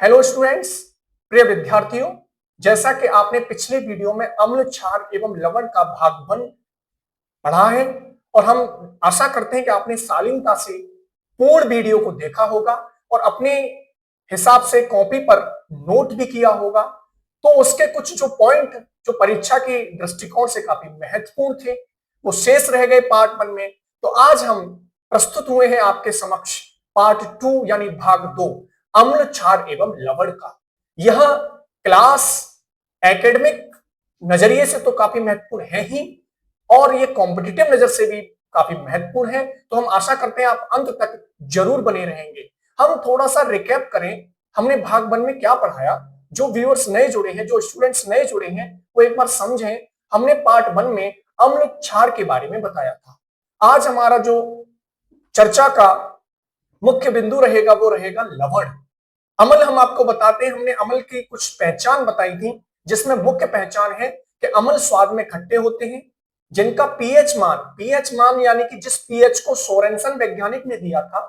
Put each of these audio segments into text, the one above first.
Hello students, प्रिय विद्यार्थियों। जैसा कि आपने पिछले वीडियो में अम्ल, क्षार एवं लवण का भाग 1 पढ़ा है और हम आशा करते हैं कि आपने शालीनता से पूर्ण वीडियो को देखा होगा और अपने हिसाब से कॉपी पर नोट भी किया होगा। तो उसके कुछ जो पॉइंट जो परीक्षा के दृष्टिकोण से काफी महत्वपूर्ण थे वो शेष रह गए पार्ट 1 में। तो आज हम प्रस्तुत हुए हैं आपके समक्ष पार्ट 2 यानी भाग 2, अम्ल, क्षार एवं लवण का। यह क्लास एकेडमिक नजरिए से तो काफी महत्वपूर्ण है ही और ये कॉम्पिटिटिव नजर से भी काफी महत्वपूर्ण है। तो हम आशा करते हैं आप अंत तक जरूर बने रहेंगे। हम थोड़ा सा रिकैप करें, हमने भाग 1 में क्या पढ़ाया। जो व्यूअर्स नए जुड़े हैं, जो स्टूडेंट्स नए जुड़े हैं, वो एक बार समझें। हमने पार्ट 1 में अम्ल, क्षार के बारे में बताया था। आज हमारा जो चर्चा का मुख्य बिंदु रहेगा वो रहेगा लवण। अम्ल हम आपको बताते हैं, हमने अम्ल की कुछ पहचान बताई थी, जिसमें मुख्य पहचान है कि अम्ल स्वाद में खट्टे होते हैं, जिनका पीएच मान यानी कि जिस पीएच को सोरेनसन वैज्ञानिक ने दिया था,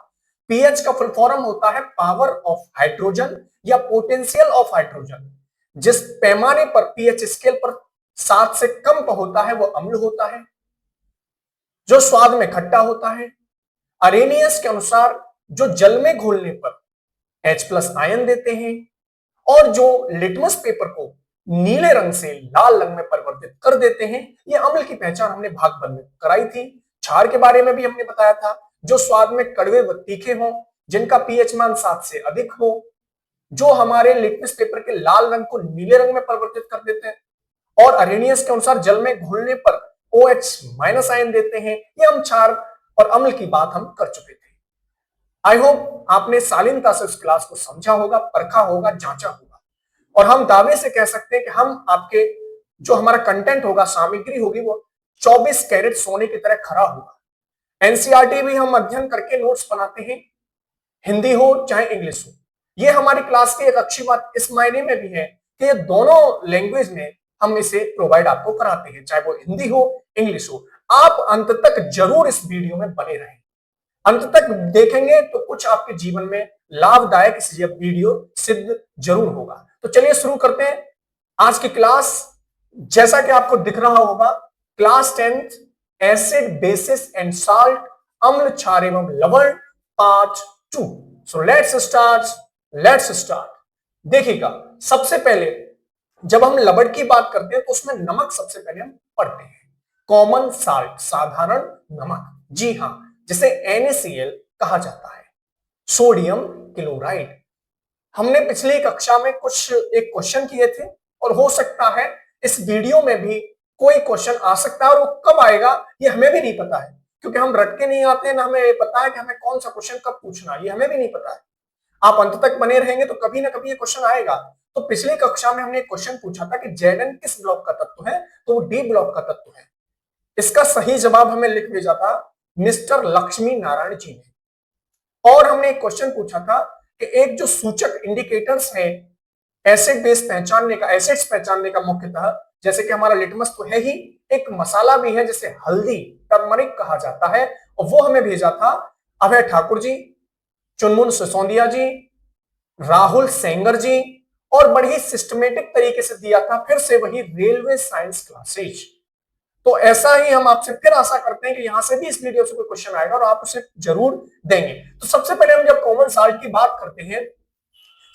पीएच का फुल फॉर्म होता है पावर ऑफ हाइड्रोजन या पोटेंशियल ऑफ हाइड्रोजन। जिस पैमाने पर पीएच स्केल पर 7 से कम का होता है वो अम्ल होता है, जो स्वाद में खट्टा होता है। अरेनियस के अनुसार जो जल में घोलने पर H+ आयन देते हैं और जो लिटमस पेपर को नीले रंग से लाल रंग में परिवर्तित कर देते हैं, ये अम्ल की पहचान हमने भाग 1 में कराई थी। क्षार के बारे में भी हमने बताया था, जो स्वाद में कड़वे व तीखे हों, जिनका पीएच मान 7 से अधिक हो, जो हमारे लिटमस पेपर के लाल रंग को नीले रंग में परिवर्तित कर देते हैं। और अरेनियस के अनुसार जल में घुलने पर OH- आयन देते हैं। ये हम क्षार और अम्ल की बात हम कर चुके थे। आई होप आपने शालीनता से उस क्लास को समझा होगा, परखा होगा, जांचा होगा और हम दावे से कह सकते हैं कि हम आपके जो हमारा कंटेंट होगा, सामग्री होगी, वो 24 कैरेट सोने की तरह खरा होगा। एनसीईआरटी भी हम अध्ययन करके नोट्स बनाते हैं, हिंदी हो चाहे इंग्लिश हो। ये हमारी क्लास की एक अच्छी बात इस मायने में भी है कि ये दोनों लैंग्वेज में हम इसे प्रोवाइड आपको कराते हैं, चाहे वो हिंदी हो इंग्लिश हो। आप अंत तक जरूर इस वीडियो में बने रहें, अंत तक देखेंगे तो कुछ आपके जीवन में लाभदायक इस वीडियो सिद्ध जरूर होगा। तो चलिए शुरू करते हैं आज की क्लास। जैसा कि आपको दिख रहा होगा, class 10th acid, basis and salt, अम्ल, क्षार एवं लवण, पार्ट 2। So let's start. देखिएगा, सबसे पहले जब हम लवण की बात करते हैं तो उसमें नमक सबसे पहले हम पढ़ते हैं। कॉमन साल्ट, साधारण नमक, जी हां, जिसे NaCl कहा जाता है। सोडियम क्लोराइड, हमने पिछली कक्षा में कुछ एक क्वेश्चन किए थे और हो सकता है इस वीडियो में भी कोई क्वेश्चन आ सकता है और वो कब आएगा ये हमें भी नहीं पता है, क्योंकि हम रट के नहीं आते हैं ना, हमें पता है कि हमें कौन सा क्वेश्चन कब पूछना है, ये हमें भी नहीं पता है। आप अंत तक बने रहेंगे तो कभी ना कभी ये क्वेश्चन आएगा। तो पिछली कक्षा में हमने एक क्वेश्चन पूछा था कि Zn किस ब्लॉक का तत्व है, तो वो डी ब्लॉक का तत्व है। इसका सही जवाब हमें लिख भेजा था मिस्टर लक्ष्मी नारायण जी ने। और हमने एक क्वेश्चन पूछा था कि एक जो सूचक इंडिकेटर्स हैं एसिड बेस पहचानने का, एसिड्स पहचानने का मुख्यतः, जैसे कि हमारा लिटमस तो है ही, एक मसाला भी है जिसे हल्दी, टर्मरिक कहा जाता है, और वो हमें भेजा था अभय ठाकुर जी, चुनमुन सिसोदिया जी, राहुल सेंगर जी, और बड़ी सिस्टमेटिक तरीके से दिया था फिर से वही रेलवे साइंस क्लासेज। तो ऐसा ही हम आपसे फिर आशा करते हैं कि यहां से भी इस वीडियो से कोई क्वेश्चन आएगा और आप उसे जरूर देंगे। तो सबसे पहले हम जब कॉमन साल्ट की बात करते हैं,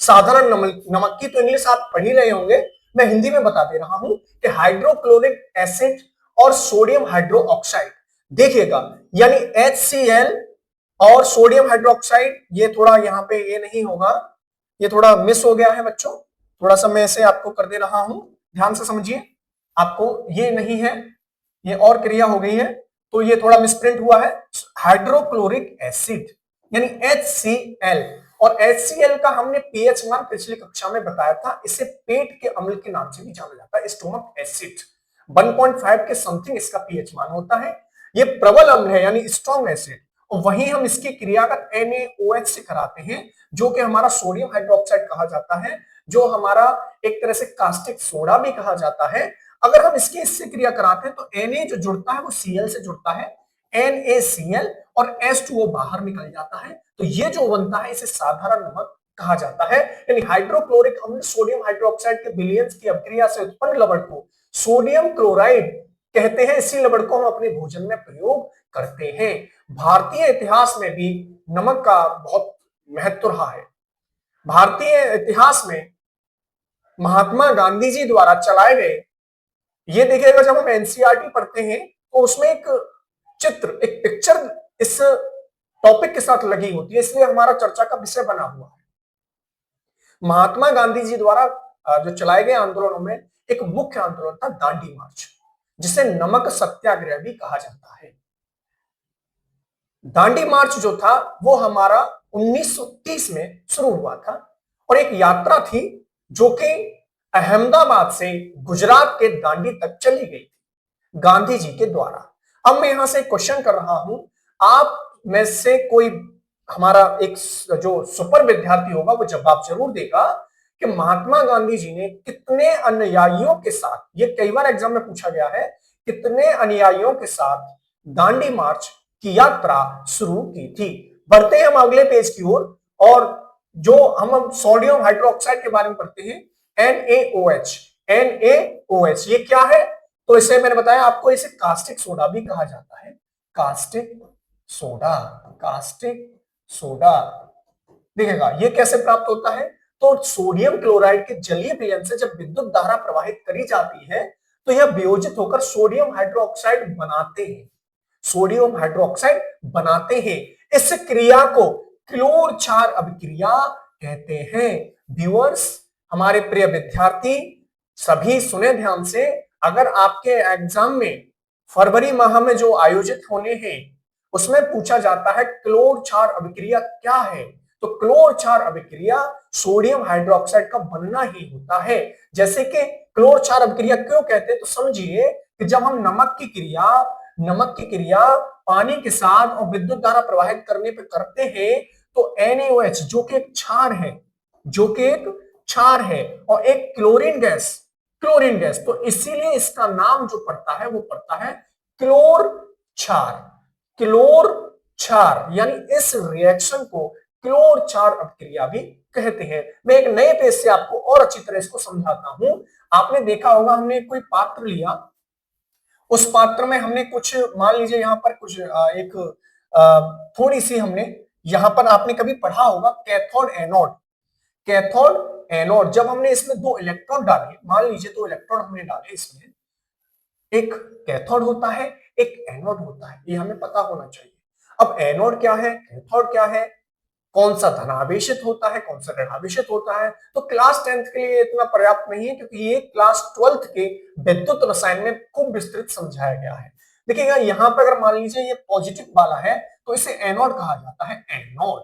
साधारण नमक की, तो इंग्लिश आप पढ़ ही रहे होंगे, मैं हिंदी में बता दे रहा हूं कि हाइड्रोक्लोरिक एसिड और सोडियम हाइड्रोक्साइड। देखिएगा, यानी HCl और सोडियम हाइड्रोक्साइड, ये थोड़ा यहाँ पे ये नहीं होगा, ये थोड़ा मिस हो गया है बच्चों, थोड़ा सा मैं इसे आपको कर दे रहा हूं, ध्यान से समझिए। आपको ये नहीं है, ये और क्रिया हो गई है, तो ये थोड़ा मिसप्रिंट हुआ है। हाइड्रोक्लोरिक एसिड यानी HCl, और HCl का हमने पीएच मान पिछली कक्षा में बताया था, इसे पेट के अम्ल के नाम से भी जाना जाता है, स्टोमक एसिड। 1.5 के समथिंग इसका पीएच मान होता है। ये प्रबल अम्ल है यानी स्ट्रॉन्ग एसिड, और वहीं हम इसकी क्रिया का NaOH से कराते हैं, जो कि हमारा सोडियम हाइड्रोक्साइड कहा जाता है, जो हमारा एक तरह से कास्टिक सोडा भी कहा जाता है। अगर हम इसकी इससे क्रिया कराते हैं तो Na जो जुड़ता है वो Cl से जुड़ता है, NaCl, और H2O बाहर निकल जाता है। तो ये जो बनता है इसे साधारण नमक कहा जाता है। यानी हाइड्रोक्लोरिक अम्ल सोडियम हाइड्रोक्साइड के विलयन की अभिक्रिया से उत्पन्न लवण को सोडियम क्लोराइड कहते हैं। इसी लवण को हम अपने भोजन में प्रयोग करते हैं। भारतीय इतिहास में भी नमक का बहुत महत्व रहा है। भारतीय इतिहास में महात्मा गांधी जी द्वारा चलाए गए, ये देखिएगा जब हम एनसीईआरटी पढ़ते हैं तो उसमें एक चित्र, एक पिक्चर इस टॉपिक के साथ लगी होती है, इसलिए हमारा चर्चा का विषय बना हुआ है। महात्मा गांधी जी द्वारा जो चलाए गए आंदोलनों में एक मुख्य आंदोलन था दांडी मार्च, जिसे नमक सत्याग्रह भी कहा जाता है। दांडी मार्च जो था वो हमारा 1930 में शुरू हुआ था और एक यात्रा थी जो कि अहमदाबाद से गुजरात के दांडी तक चली गई थी गांधी जी के द्वारा। अब मैं यहां से क्वेश्चन कर रहा हूं, आप में से कोई हमारा एक जो सुपर विद्यार्थी होगा वो जवाब जरूर देगा कि महात्मा गांधी जी ने कितने अनुयायियों के साथ, ये कई बार एग्जाम में पूछा गया है, कितने अनुयायियों के साथ दांडी मार्च की यात्रा शुरू की थी। बढ़ते हैं हम अगले पेज की ओर और जो हम सोडियम हाइड्रोक्साइड के बारे में पढ़ते हैं, NaOH। NaOH ये क्या है? तो इसे मैंने बताया आपको, इसे कास्टिक सोडा भी कहा जाता है। Caustic soda, caustic soda. देखिएगा ये कैसे प्राप्त होता है, तो सोडियम क्लोराइड के जलीय विलयन से जब विद्युत धारा प्रवाहित करी जाती है तो यह वियोजित होकर सोडियम हाइड्रोक्साइड बनाते हैं, सोडियम हाइड्रोक्साइड बनाते हैं। इस क्रिया को क्लोर क्षार अभिक्रिया कहते हैं। व्यूअर्स, हमारे प्रिय विद्यार्थी सभी सुने ध्यान से, अगर आपके एग्जाम में फरवरी माह में जो आयोजित होने हैं उसमें पूछा जाता है क्लोर क्षार अभिक्रिया क्या है, तो क्लोर क्षार अभिक्रिया सोडियम हाइड्रोक्साइड का बनना ही होता है। जैसे कि क्लोर क्षार अभिक्रिया क्यों कहते हैं, तो समझिए कि जब हम नमक की क्रिया पानी के साथ और विद्युत धारा प्रवाहित करने पे करते हैं तो NaOH जो कि एक क्षार है और एक क्लोरीन गैस, तो इसीलिए इसका नाम जो पड़ता है वो पड़ता है क्लोर क्षार, यानी इस रिएक्शन को क्लोर क्षार अभिक्रिया भी कहते हैं। मैं एक नए पेज से आपको और अच्छी तरह इसको समझाता हूं। आपने देखा होगा, हमने कोई पात्र लिया, उस पात्र में हमने कुछ, मान लीजिए यहां पर कुछ एक थोड़ी सी हमने यहां पर, आपने कभी पढ़ा होगा कैथोड एनोड। जब हमने इसमें 2 इलेक्ट्रॉन डाले, मान लीजिए 2 इलेक्ट्रॉन हमने डाले इसमें, एक कैथोड होता है एक एनोड होता है, ये हमें पता होना चाहिए। अब एनोड क्या है, कैथोड क्या है, कौन सा धनावेशित होता है कौन सा ऋणावेशित होता है, तो क्लास 10th के लिए इतना पर्याप्त नहीं है, क्योंकि ये क्लास 12th के विद्युत रसायन में खूब विस्तृत समझाया गया है। देखिएगा यहाँ पर अगर मान लीजिए ये पॉजिटिव वाला है तो इसे एनोड कहा जाता है, एनोड।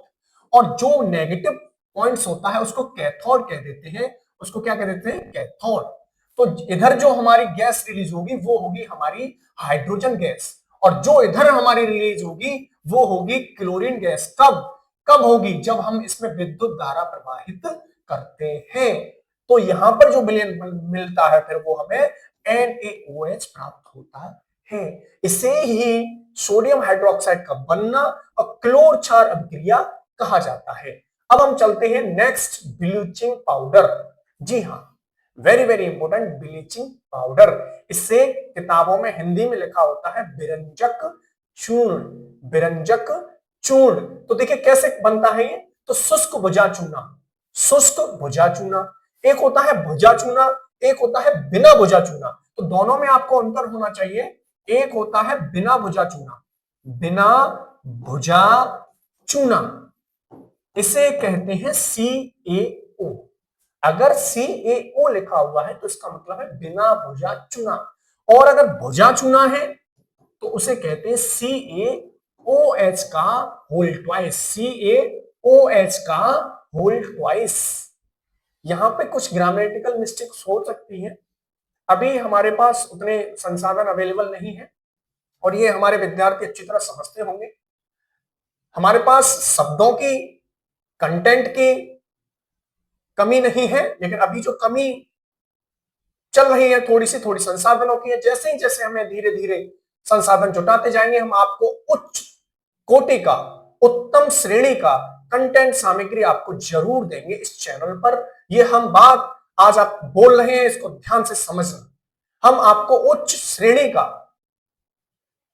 और जो नेगेटिव पॉइंट्स होता है उसको कैथोड कह देते हैं, उसको क्या कह देते हैं, कैथोड। तो इधर जो हमारी गैस रिलीज होगी वो होगी हमारी हाइड्रोजन गैस, और जो इधर हमारी रिलीज होगी वो होगी क्लोरीन गैस। कब होगी, जब हम इसमें विद्युत धारा प्रवाहित करते हैं। तो यहां पर जो विलयन मिलता है फिर वो हमें NaOH प्राप्त होता है। इसे ही सोडियम हाइड्रोक्साइड का बनना और क्लोर क्षार अभिक्रिया कहा जाता है। अब हम चलते हैं नेक्स्ट, ब्लीचिंग पाउडर। जी हाँ, very very important, bleaching powder. इससे किताबों में हिंदी में लिखा होता है बिरंजक चूर्ण। तो देखिए कैसे बनता है ये, तो शुष्क भुजा चूना, एक होता है भुजा चूना, एक होता है बिना भुजा चूना। तो दोनों में आपको अंतर होना चाहिए। एक होता है बिना भुजा चूना, इसे कहते हैं CaO। अगर CaO लिखा हुआ है तो इसका मतलब है बिना भुजा चूना, और अगर भुजा चूना है तो उसे कहते हैं CaOH का होल ट्वाइस। यहां पे कुछ ग्रामेटिकल मिस्टेक्स हो सकती हैं, अभी हमारे पास उतने संसाधन अवेलेबल नहीं है और ये हमारे विद्यार्थी अच्छी तरह समझते होंगे। हमारे पास शब्दों की, कंटेंट की कमी नहीं है, लेकिन अभी जो कमी चल रही है थोड़ी संसाधनों की है। जैसे हमें धीरे धीरे संसाधन जुटाते जाएंगे, हम आपको उच्च कोटि का, उत्तम श्रेणी का कंटेंट सामग्री आपको जरूर देंगे इस चैनल पर। ये हम बात आज आप बोल रहे हैं, इसको ध्यान से समझना। हम आपको उच्च श्रेणी का,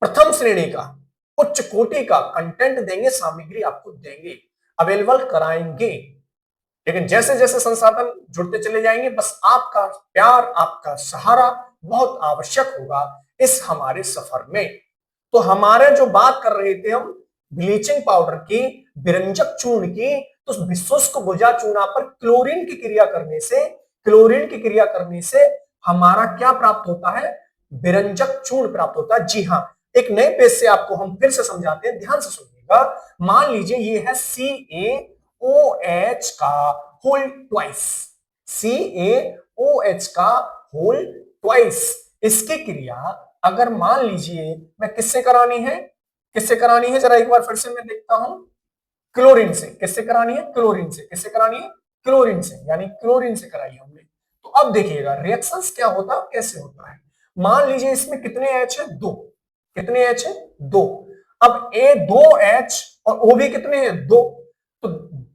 प्रथम श्रेणी का, उच्च कोटि का कंटेंट देंगे, सामग्री आपको देंगे, अवेलेबल कराएंगे। लेकिन जैसे जैसे संसाधन जुड़ते चले जाएंगे, बस आपका प्यार, आपका सहारा बहुत आवश्यक होगा इस हमारे सफर में। तो हमारे जो बात कर रहे थे हम ब्लीचिंग पाउडर की, बिरंजक चूर्ण की, तो विशुष्क भुजा चूना पर क्लोरीन की क्रिया करने से, क्लोरीन की क्रिया करने से हमारा क्या प्राप्त होता है? बिरंजक चूर्ण प्राप्त होता है। जी हाँ, एक नए पेज से आपको हम फिर से समझाते हैं, ध्यान से सुनिएगा। मान लीजिए ये है CaOH का होल ट्वाइस, CaOH का होल ट्वाइस। इसकी क्रिया अगर मान लीजिए मैं किससे करानी है, किससे करानी है, जरा एक बार फिर से मैं देखता हूं। क्लोरीन से। किससे करानी है? क्लोरीन से। किससे करानी है? क्लोरीन से, यानी क्लोरीन से कराई हमने। तो अब देखिएगा रिएक्शंस क्या होता है, कैसे होता है। मान लीजिए इसमें कितने H है? 2। कितने H है? 2। अब A 2H और O भी कितने हैं? 2। तो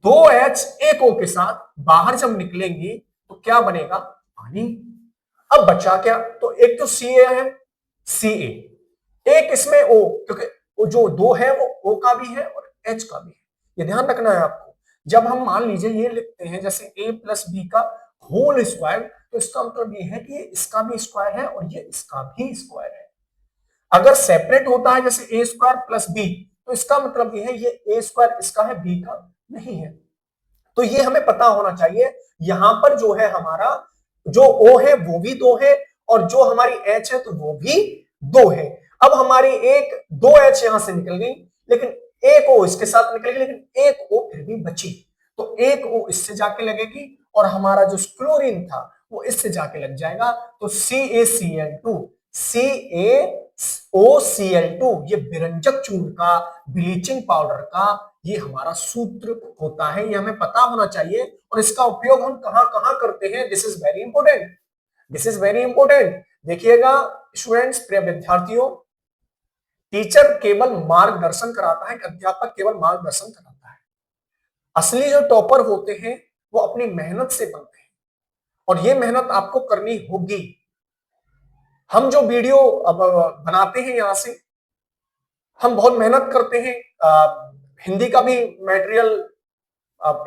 2H एक O के साथ बाहर जब निकलेंगी तो क्या बनेगा? पानी। अब बचा क्या? तो एक तो Ca है, Ca, एक इसमें O, क्योंकि वो जो 2 है वो O का भी है और H का भी है, ये ध्यान रखना है आपको। जब हम मान लीजिए ये लिखते हैं जैसे A प्लस बी का होल स्क्वायर, तो इसका मतलब ये है कि ये इसका भी स्क्वायर है और ये इसका भी स्क्वायर है। अगर सेपरेट होता है जैसे ए स्क्वायर प्लस बी, तो इसका मतलब ये है ये ए स्क्वायर इसका है, बी का नहीं है। तो ये हमें पता होना चाहिए। यहां पर जो है हमारा जो O है वो भी 2 है और जो हमारी H है तो वो भी 2 है। अब हमारी एक 2H यहां से निकल गई, लेकिन एक O इसके साथ निकल गई, लेकिन एक O फिर भी बची। तो एक O इससे जाके लगेगी और हमारा जो क्लोरीन था वो इससे जाके लग जाएगा। तो CaCl2, CaOCl2 ये बिरंजक चूर्ण का, ब्लीचिंग पाउडर का ये हमारा सूत्र होता है। ये हमें पता होना चाहिए। और इसका उपयोग हम कहां कहां करते हैं, this is very important, this is very important. देखिएगा स्टूडेंट्स, प्रिय विद्यार्थियों, टीचर केवल मार्गदर्शन कराता है, अध्यापक केवल मार्गदर्शन कराता है। असली जो टॉपर होते हैं वो अपनी मेहनत से बनते हैं और ये मेहनत आपको करनी होगी। हम जो वीडियो अब बनाते हैं यहां से, हम बहुत मेहनत करते हैं, हिंदी का भी मटेरियल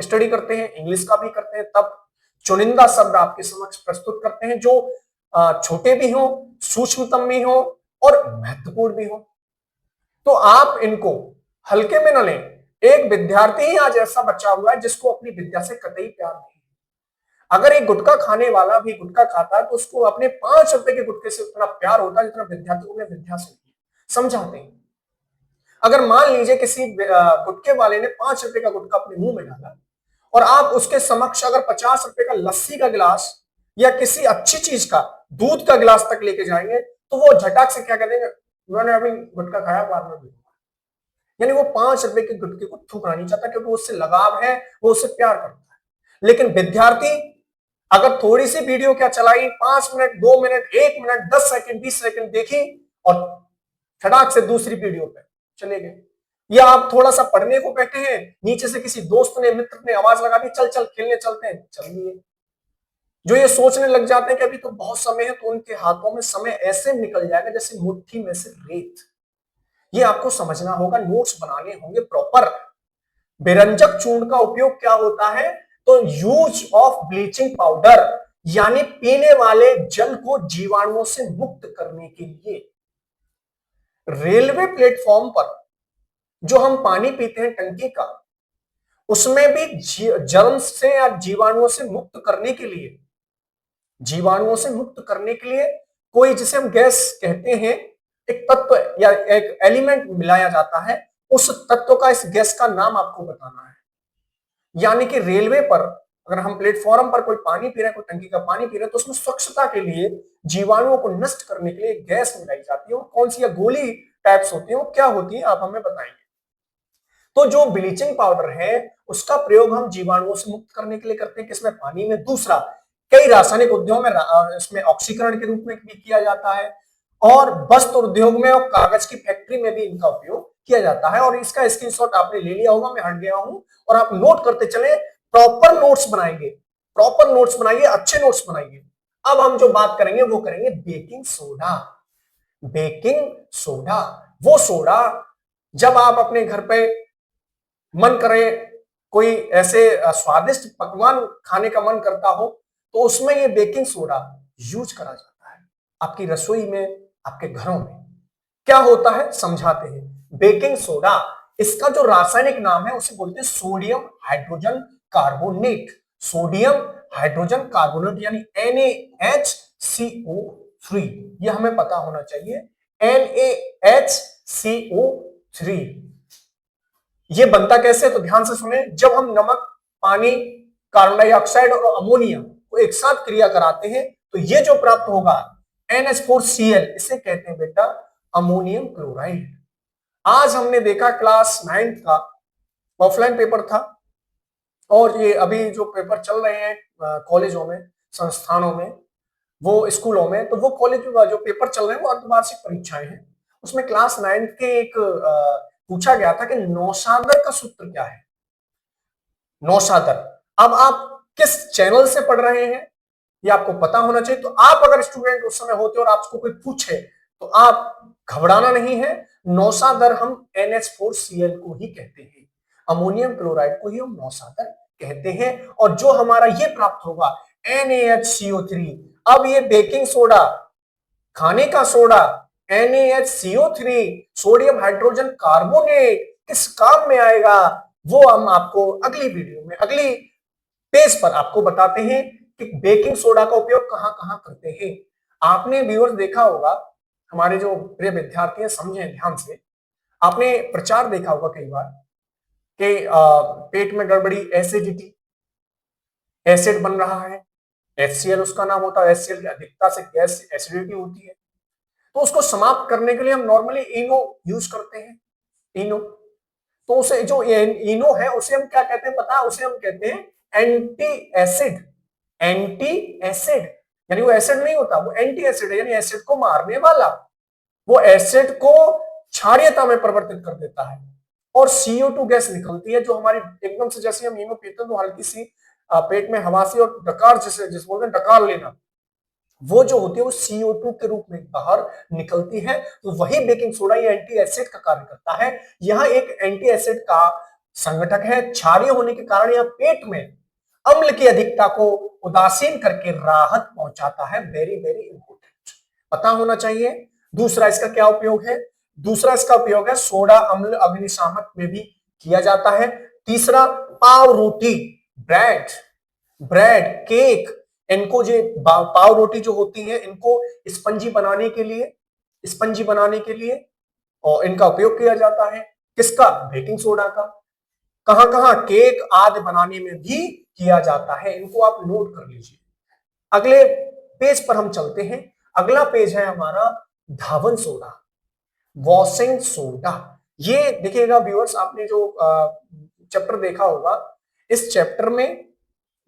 स्टडी करते हैं, इंग्लिश का भी करते हैं, तब चुनिंदा शब्द आपके समक्ष प्रस्तुत करते हैं जो छोटे भी हों, सूक्ष्मतम भी हों और महत्वपूर्ण भी हों। तो आप इनको हल्के में न लें। एक विद्यार्थी ही आज ऐसा बचा हुआ है जिसको अपनी विद्या से कतई प्यार नहीं। अगर एक गुटखा खाने वाला भी गुटखा खाता है तो उसको अपने 5 रुपए के गुटखे से उतना प्यार होता है जितना विद्यार्थी को अपने विद्या से समझाते हैं। अगर मान लीजिए किसी गुटखे वाले ने 5 रुपए का गुटखा अपने मुंह में डाला और आप उसके समक्ष अगर 50 रुपए का लस्सी का गिलास या किसी अच्छी चीज का दूध का गिलास तक लेके जाएंगे तो वो झटाक से क्या करेंगे, मैंने अभी गुटखा खाया, बाद में भी। यानी वो 5 रुपए के गुटखे को थूकना नहीं चाहता क्योंकि उससे लगाव है, वो उससे प्यार करता है। लेकिन विद्यार्थी अगर थोड़ी सी वीडियो क्या चलाई, 5 minute, 2 minute, 1 minute, 10 second, 20 second देखी और फटाक से दूसरी वीडियो पे चले गए। या आप थोड़ा सा पढ़ने को बैठे हैं, नीचे से किसी दोस्त ने, मित्र ने आवाज लगा दी, चल चल खेलने चलते हैं, चलिए। जो ये सोचने लग जाते हैं कि अभी तो बहुत समय है, तो उनके हाथों में समय ऐसे निकल जाएगा जैसे मुट्ठी में से रेत। ये आपको समझना होगा, नोट्स बनाने होंगे प्रॉपर। बेरंजक चूर्ण का उपयोग क्या होता है, तो यूज ऑफ ब्लीचिंग पाउडर, यानी पीने वाले जल को जीवाणुओं से मुक्त करने के लिए। रेलवे प्लेटफॉर्म पर जो हम पानी पीते हैं टंकी का, उसमें भी जर्म से या जीवाणुओं से मुक्त करने के लिए, जीवाणुओं से मुक्त करने के लिए कोई, जिसे हम गैस कहते हैं, एक तत्व या एक एलिमेंट मिलाया जाता है। उस तत्व का, इस गैस का नाम आपको बताना है। यानी कि रेलवे पर अगर हम प्लेटफॉर्म पर कोई पानी पी रहे हैं, कोई टंकी का पानी पी रहे हैं, तो उसमें स्वच्छता के लिए जीवाणुओं को नष्ट करने के लिए गैस मिलाई जाती है। वो कौन सी, या गोली टाइप्स होती है, वो क्या होती है, आप हमें बताएंगे। तो जो ब्लीचिंग पाउडर है उसका प्रयोग हम जीवाणुओं से मुक्त करने के लिए करते हैं, किसमें, पानी में। दूसरा, कई रासायनिक उद्योगों में इसमें ऑक्सीकरण के रूप में भी किया जाता है। और वस्त्र उद्योग में और कागज की फैक्ट्री में भी इनका उपयोग किया जाता है। और इसका स्क्रीनशॉट आपने ले लिया होगा, मैं हट गया हूं, और आप नोट करते चले, प्रॉपर नोट्स बनाएंगे, प्रॉपर नोट्स बनाइए, अच्छे नोट्स बनाइए। अब हम जो बात करेंगे वो करेंगे बेकिंग सोडा। बेकिंग सोडा, वो सोडा जब आप अपने घर पे मन करे, कोई ऐसे स्वादिष्ट पकवान खाने का मन करता हो, तो उसमें ये बेकिंग सोडा यूज करा जाता है आपकी रसोई में, आपके घरों में। क्या होता है समझाते हैं। बेकिंग सोडा, इसका जो रासायनिक नाम है उसे बोलते हैं sodium hydrogen carbonate. Sodium hydrogen carbonate यानी NaHCO3, ये हमें पता होना चाहिए। NaHCO3 ये बनता कैसे, तो ध्यान से सुने। जब हम नमक, पानी, कार्बन डाइऑक्साइड और अमोनिया को एक साथ क्रिया कराते हैं तो ये जो प्राप्त होगा NH4Cl, इसे कहते हैं बेटा अमोनियम क्लोराइड। आज हमने देखा क्लास 9 का ऑफलाइन पेपर था, और ये अभी जो पेपर चल रहे हैं कॉलेजों में, संस्थानों में, वो स्कूलों में, तो वो कॉलेज जो पेपर चल रहे हैं वो अर्धवार्षिक परीक्षाएं हैं। उसमें क्लास 9 के एक पूछा गया था कि नौशादर का सूत्र क्या है। नौशादर, अब आप किस चैनल से पढ़ रहे हैं ये आपको पता होना चाहिए। तो आप अगर स्टूडेंट उस समय होते और आपको कोई पूछे तो आप घबराना नहीं है। नौशादर हम NH4Cl को ही कहते हैं, अमोनियम क्लोराइड को ही हम नौशादर कहते हैं। और जो हमारा ये प्राप्त होगा NaHCO3, अब ये बेकिंग सोडा, खाने का soda, NaHCO3, sodium hydrogen carbonate किस काम में आएगा, वो हम आपको अगली वीडियो में, अगली पेज पर आपको बताते हैं कि बेकिंग सोडा का उपयोग कहां कहां करते हैं। आपने व्यूअर्स देखा होगा, हमारे जो प्रिय विद्यार्थी हैं समझें ध्यान से, आपने प्रचार देखा होगा कई बार कि पेट में गड़बड़ी, एसिडिटी, एसिड बन रहा है, HCl उसका नाम होता है। HCl की अधिकता से गैस एसिडिटी होती है, तो उसको समाप्त करने के लिए हम नॉर्मली इनो यूज करते हैं। इनो, तो उसे जो इनो है उसे हम क्या कहते हैं पता है, उसे हम कहते हैं एंटी एसिड। एंटी एसिड यानी वो एसिड नहीं होता, वो एंटी एसिड है, यानी एसिड को मारने वाला। वो एसिड को क्षारीयता में परिवर्तित कर देता है और CO2 गैस निकलती है, जो हमारी एकदम से, जैसे हम इनो पीते हैं तो हल्की सी पेट में हवासी और डकार, जिसे बोलते हैं डकार लेना, वो जो होती है वो CO2 के रूप में बाहर निकलती है। तो वही बेकिंग सोडा ये एंटी एसिड का कार्य करता है। यह एक एंटी एसिड का संगठक है। क्षारीय होने के कारण यह पेट में अम्ल की अधिकता को उदासीन करके राहत पहुंचाता है। वेरी वेरी इंपोर्टेंट, पता होना चाहिए। दूसरा इसका क्या उपयोग है, दूसरा इसका उपयोग है सोडा अम्ल अग्निशामक में भी किया जाता है। तीसरा पाव रोटी, ब्रेड, केक, इनको जो पाव रोटी जो होती है इनको स्पंजी बनाने के लिए, और इनका उपयोग किया जाता है। किसका, बेकिंग सोडा का। कहां कहां, केक आदि बनाने में भी किया जाता है। इनको आप नोट कर लीजिए। अगले पेज पर हम चलते हैं। अगला पेज है हमारा धावन सोडा, वॉशिंग सोडा। ये देखिएगा व्यूअर्स, आपने जो चैप्टर देखा होगा, इस चैप्टर में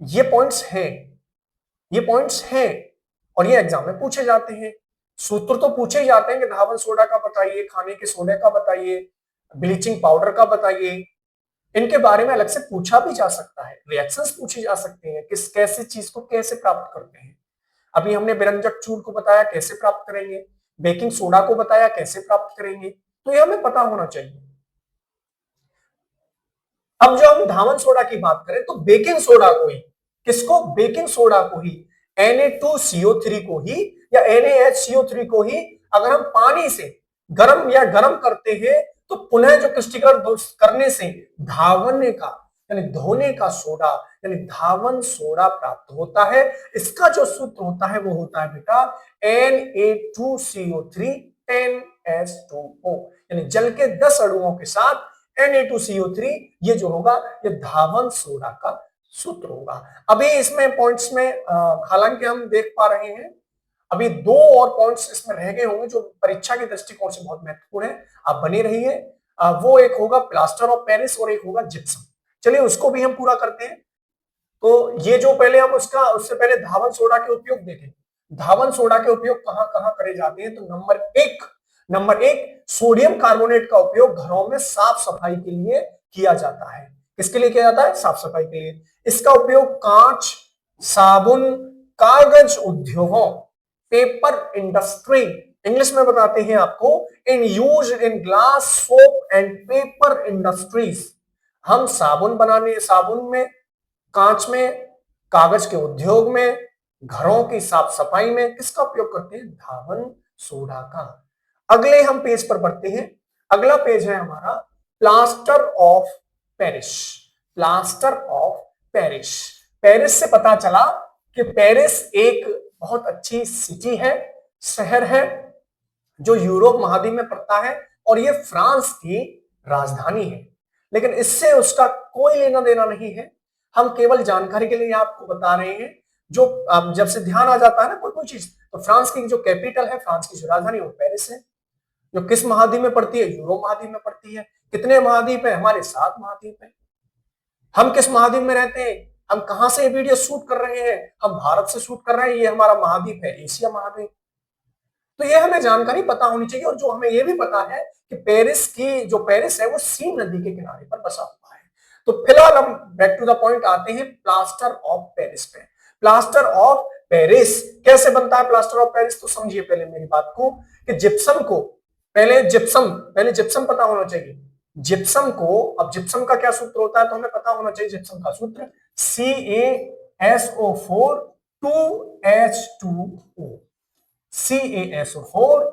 ये पॉइंट्स हैं, और ये एग्जाम में पूछे जाते हैं। सूत्र तो पूछे जाते हैं कि धावन सोडा का बताइए, खाने के सोडे का बताइए, ब्लीचिंग पाउडर का बताइए। इनके बारे में अलग से पूछा भी जा सकता है, रिएक्शंस पूछे जा सकते हैं, किस कैसे चीज को कैसे प्राप्त करते हैं। अभी हमने विरंजक चूर्ण को बताया कैसे प्राप्त करेंगे, बेकिंग सोडा को बताया कैसे प्राप्त करेंगे, तो ये हमें पता होना चाहिए। अब जो हम धावन सोडा की बात करें तो बेकिंग सोडा को ही, किसको, बेकिंग सोडा को ही, Na2CO3 को ही या NaHCO3 को ही अगर हम पानी से गर्म करते हैं तो पुनः जो क्रिस्टलीकरण करने से धावने का यानी धोने का सोडा यानी धावन सोडा प्राप्त होता है। इसका जो सूत्र होता है वो होता है बेटा Na2CO3 10H2O, यानी जल के 10 अणुओं के साथ Na2CO3, ये जो होगा ये धावन सोडा का सूत्र होगा। अभी इसमें पॉइंट्स में हालांकि हम देख पा रहे हैं, अभी 2 और पॉइंट्स इसमें रह गए होंगे जो परीक्षा के दृष्टिकोण से बहुत महत्वपूर्ण है। आप बने रहिए। वो एक होगा प्लास्टर ऑफ पेरिस और एक होगा जिप्सम। चलिए उसको भी हम पूरा करते हैं। तो ये जो पहले हम उससे पहले धावन सोडा के उपयोग देखें। धावन सोडा के उपयोग कहां कहां करे जाते हैं? तो नंबर एक सोडियम कार्बोनेट का उपयोग घरों में साफ सफाई के लिए किया जाता है। किसके लिए किया जाता है? साफ सफाई के लिए। इसका उपयोग कांच, साबुन, कागज उद्योगों, पेपर इंडस्ट्री, इंग्लिश में बताते हैं आपको, in use in glass, soap and paper industries. हम साबुन में, कांच में, कागज के उद्योग में, घरों की साफ सफाई में किसका उपयोग करते हैं? धावन सोडा का। अगले हम पेज पर बढ़ते हैं। अगला पेज है हमारा plaster of Paris. Plaster of Paris. Paris से पता चला कि पेरिस एक बहुत अच्छी सिटी है, शहर है, जो यूरोप महाद्वीप में पड़ता है और ये फ्रांस की राजधानी है। लेकिन इससे उसका कोई लेना देना नहीं है। हम केवल जानकारी के लिए आपको बता रहे हैं। जो जब से ध्यान आ जाता है ना कोई चीज, तो फ्रांस की जो कैपिटल है, फ्रांस की जो राजधानी वो पेरिस है। जो किस महाद्वीप में पड़ती है? यूरोप महाद्वीप में पड़ती है। कितने महाद्वीप है? हमारे 7 महाद्वीप है। हम किस महाद्वीप में रहते हैं? हम कहां से वीडियो शूट कर रहे हैं? हम भारत से शूट कर रहे हैं। ये हमारा महाद्वीप है एशिया महाद्वीप। तो ये हमें जानकारी पता होनी चाहिए। और जो हमें ये भी पता है कि पेरिस है वो सीन नदी के किनारे पर बसा हुआ है। तो फिलहाल हम बैक टू द पॉइंट आते हैं प्लास्टर ऑफ पेरिस पे। प्लास्टर ऑफ पेरिस कैसे बनता है? प्लास्टर ऑफ पेरिस तो समझिए पहले मेरी बात को कि पहले जिप्सम पता होना चाहिए। जिप्सम को, अब जिप्सम का क्या सूत्र होता है तो हमें पता होना चाहिए। जिप्सम का सूत्र CaSO4 2H2O। CaSO4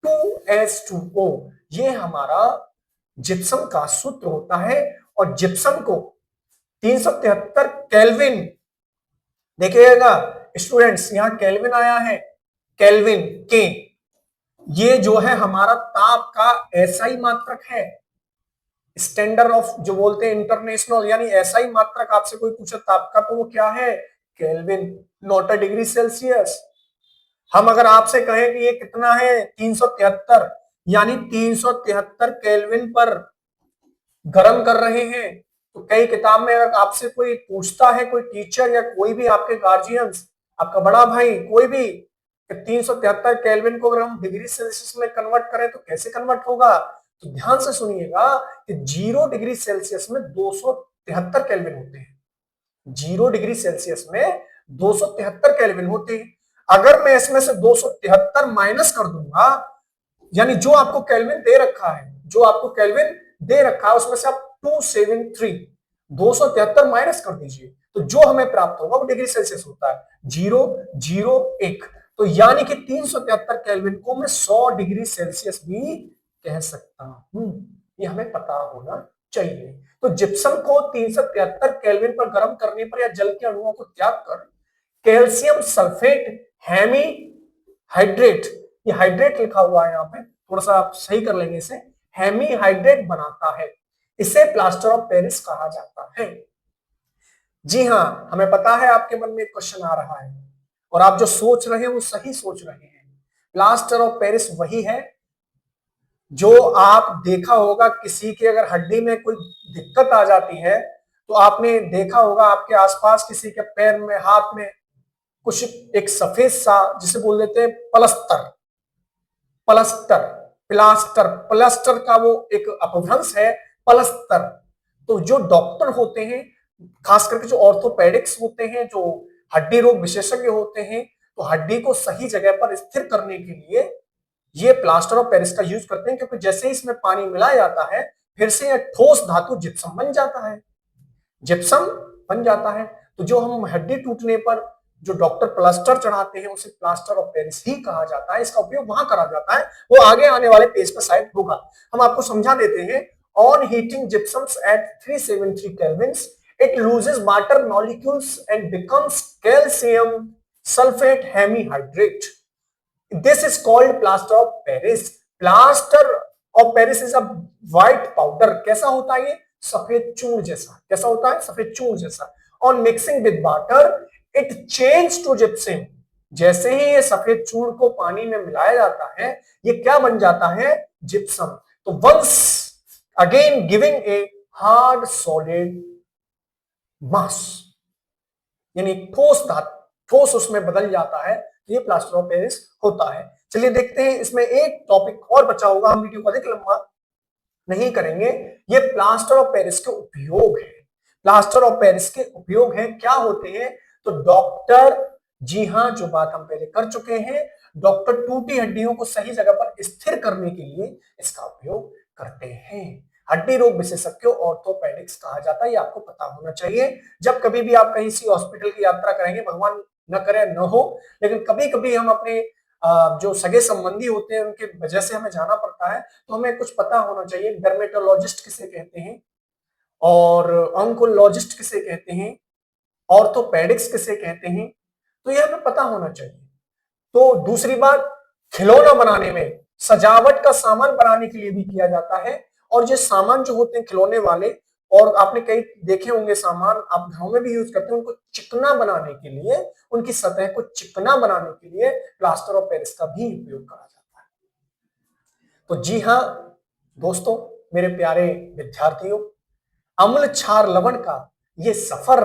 2H2O ये हमारा जिप्सम का सूत्र होता है। और जिप्सम को 373 केल्विन, देखिएगा स्टूडेंट्स यहां केल्विन आया है, केल्विन के, ये जो है हमारा ताप का एसआई मात्रक है। स्टैंडर्ड ऑफ जो बोलते हैं इंटरनेशनल, यानी एसआई मात्रक आपसे कोई पूछे ताप का तो वो क्या है? Kelvin, not a degree Celsius. हम अगर आपसे कहें कि ये कितना है 373, यानी 373 केल्विन पर गर्म कर रहे हैं, तो कई किताब में अगर आपसे कोई पूछता है, कोई टीचर या कोई भी आपके गार्जियंस, आपका बड़ा भाई कोई भी, 373 केल्विन को अगर हम डिग्री सेल्सियस में कन्वर्ट करें तो कैसे कन्वर्ट होगा? तो ध्यान से सुनिएगा कि 0 डिग्री सेल्सियस में 273 केल्विन होते हैं। 0 डिग्री सेल्सियस में 273 केल्विन होते हैं। अगर मैं इसमें से 273 माइनस कर दूंगा, यानी जो आपको केल्विन दे रखा है उसमें से आप 273 माइनस कर दीजिए, तो जो हमें प्राप्त होगा वो डिग्री सेल्सियस होता है 001। तो यानी कि 373 केल्विन को मैं 100 डिग्री सेल्सियस भी कह सकता हूं। ये हमें पता होना चाहिए। तो जिप्सम को 373 केल्विन पर गर्म करने पर या जल के अणुओं को त्याग कर कैल्शियम सल्फेट हेमी हाइड्रेट, ये हाइड्रेट लिखा हुआ है यहाँ पे, थोड़ा सा आप सही कर लेंगे इसे, हेमी हाइड्रेट बनाता है। इसे प्लास्टर ऑफ पेरिस कहा जाता है। जी हां, हमें पता है आपके मन में एक क्वेश्चन आ रहा है और आप जो सोच रहे हैं वो सही सोच रहे हैं। प्लास्टर ऑफ पेरिस वही है जो आप देखा होगा, किसी के अगर हड्डी में कोई दिक्कत आ जाती है तो आपने देखा होगा आपके आसपास किसी के पैर में, हाथ में कुछ एक सफेद सा, जिसे बोल देते हैं प्लास्टर, प्लास्टर का वो एक अपभ्रंश है प्लास्टर। तो जो डॉक्टर होते हैं, खास करके जो ऑर्थोपेडिक्स होते हैं, जो हड्डी रोग विशेषज्ञ होते हैं, तो हड्डी को सही जगह पर स्थिर करने के लिए ये प्लास्टर ऑफ पेरिस का यूज करते हैं, क्योंकि जैसे ही इसमें पानी मिलाया जाता है फिर से यह ठोस धातु जिप्सम बन जाता है, जिप्सम बन जाता है। तो जो हम हड्डी टूटने पर जो डॉक्टर प्लास्टर चढ़ाते हैं उसे प्लास्टर ऑफ पेरिस ही कहा जाता है। इसका उपयोग वहां करा जाता है, वो आगे आने वाले पेज पर शायद होगा, हम आपको समझा देते हैं। On heating gypsums at 373 kelvins it loses water molecules and becomes calcium sulfate hemihydrate. This is called plaster of Paris. Plaster of Paris is a white powder. कैसा होता है ये? सफेद चूर्ण जैसा। कैसा होता है? सफेद चूर्ण जैसा। On mixing with water, it changes to gypsum. जैसे ही ये सफेद चूर्ण को पानी में मिलाया जाता है, ये क्या बन जाता है? जिप्सम। तो once again giving a hard solid मास, यानी ठोस उसमें बदल जाता है तो ये प्लास्टर ऑफ पेरिस होता है। चलिए देखते हैं, इसमें एक टॉपिक और बचा होगा, हम वीडियो को अधिक लंबा नहीं करेंगे। ये प्लास्टर ऑफ पेरिस के उपयोग है। प्लास्टर ऑफ पेरिस के उपयोग है, क्या होते हैं? तो डॉक्टर, जी हां, जो बात हम पहले कर चुके हैं, डॉक्टर टूटी हड्डियों को सही जगह पर स्थिर करने के लिए इसका उपयोग करते हैं। हड्डी रोग विशेषज्ञ ऑर्थोपेडिक्स कहा जाता है, ये आपको पता होना चाहिए। जब कभी भी आप कहीं सी हॉस्पिटल की यात्रा करेंगे, भगवान न करे न हो, लेकिन कभी कभी हम अपने जो सगे संबंधी होते हैं उनके वजह से हमें जाना पड़ता है, तो हमें कुछ पता होना चाहिए। डर्मेटोलॉजिस्ट किसे कहते हैं और ऑन्कोलॉजिस्ट किसे कहते हैं, ऑर्थोपेडिक्स किसे कहते हैं, तो ये हमें पता होना चाहिए। तो दूसरी बात, खिलौना बनाने में, सजावट का सामान बनाने के लिए भी किया जाता है। और ये सामान जो होते हैं खिलौने वाले, और आपने कई देखे होंगे सामान, आप घरों में भी यूज करते हैं, उनको चिकना बनाने के लिए, उनकी सतह को चिकना बनाने के लिए प्लास्टर ऑफ पेरिस का भी उपयोग करा जाता है। तो जी हाँ दोस्तों, मेरे प्यारे विद्यार्थियों, अम्ल क्षार लवण का ये सफर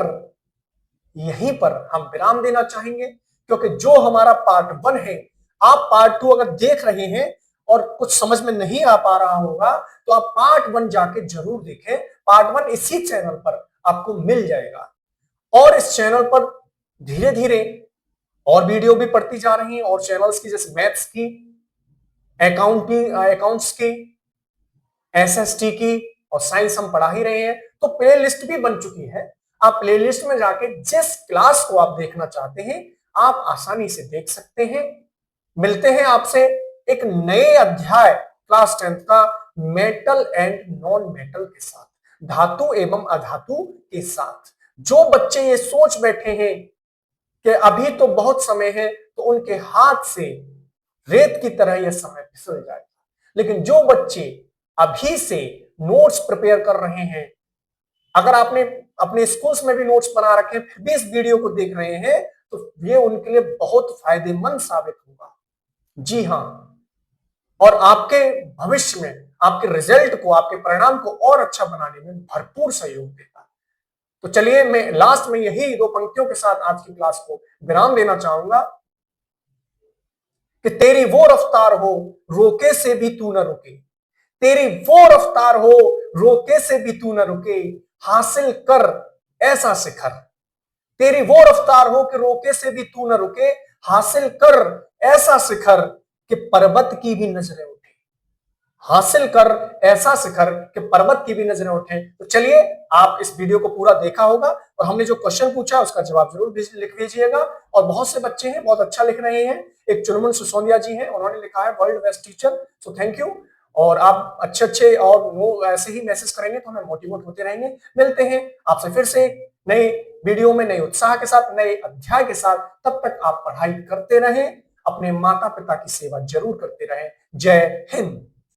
यहीं पर हम विराम देना चाहेंगे, क्योंकि जो हमारा पार्ट 1 है, आप पार्ट 2 अगर देख रहे हैं और कुछ समझ में नहीं आ पा रहा होगा, तो आप पार्ट 1 जाके जरूर देखें। पार्ट 1 इसी चैनल पर आपको मिल जाएगा, और इस चैनल पर धीरे धीरे और वीडियो भी पढ़ती जा रही हैं, और चैनल्स की जैसे मैथ्स की, अकाउंट्स की, एसएसटी की और साइंस हम पढ़ा ही रहे हैं। तो प्ले लिस्ट भी बन चुकी है, आप प्ले लिस्ट में जाके जिस क्लास को आप देखना चाहते हैं आप आसानी से देख सकते हैं। मिलते हैं आपसे एक नए अध्याय क्लास 10th का मेटल एंड नॉन मेटल के साथ, धातु एवं अधातु के साथ। जो बच्चे ये सोच बैठे हैं कि अभी तो बहुत समय है, तो उनके हाथ से रेत की तरह यह समय फिसल जाएगा। लेकिन जो बच्चे अभी से नोट्स प्रिपेयर कर रहे हैं, अगर आपने अपने स्कूल्स में भी नोट्स बना रखे हैं, फिर भी इस वीडियो को देख रहे हैं, तो ये उनके लिए बहुत फायदेमंद साबित होगा। जी हां, और आपके भविष्य में, आपके रिजल्ट को, आपके परिणाम को और अच्छा बनाने में भरपूर सहयोग देगा। तो चलिए, मैं लास्ट में यही 2 पंक्तियों के साथ आज की क्लास को विराम देना चाहूंगा कि तेरी वो रफ्तार हो रोके से भी तू न रुके, तेरी वो रफ्तार हो रोके से भी तू न रुके, हासिल कर ऐसा शिखर। तेरी वो रफ्तार हो कि रोके से भी तू न रुके, हासिल कर ऐसा शिखर कि पर्वत की भी नजरें उठे। हासिल कर ऐसा शिखर कि पर्वत की भी नजरें उठे। तो चलिए, आप इस वीडियो को पूरा देखा होगा, और हमने जो क्वेश्चन पूछा उसका जवाब जरूर लिख दीजिएगा। और बहुत से बच्चे हैं, बहुत अच्छा लिख रहे हैं। एक चुनमुन सुसोनिया जी हैं, उन्होंने लिखा है world best teacher, so thank you. और आप अच्छे और ऐसे ही मैसेज करेंगे तो हमें मोटिवेट होते रहेंगे। मिलते हैं आपसे फिर से नए वीडियो में, नए उत्साह के साथ, नए अध्याय के साथ। तब तक आप पढ़ाई करते रहें, अपने माता पिता की सेवा जरूर करते रहें। जय हिंद।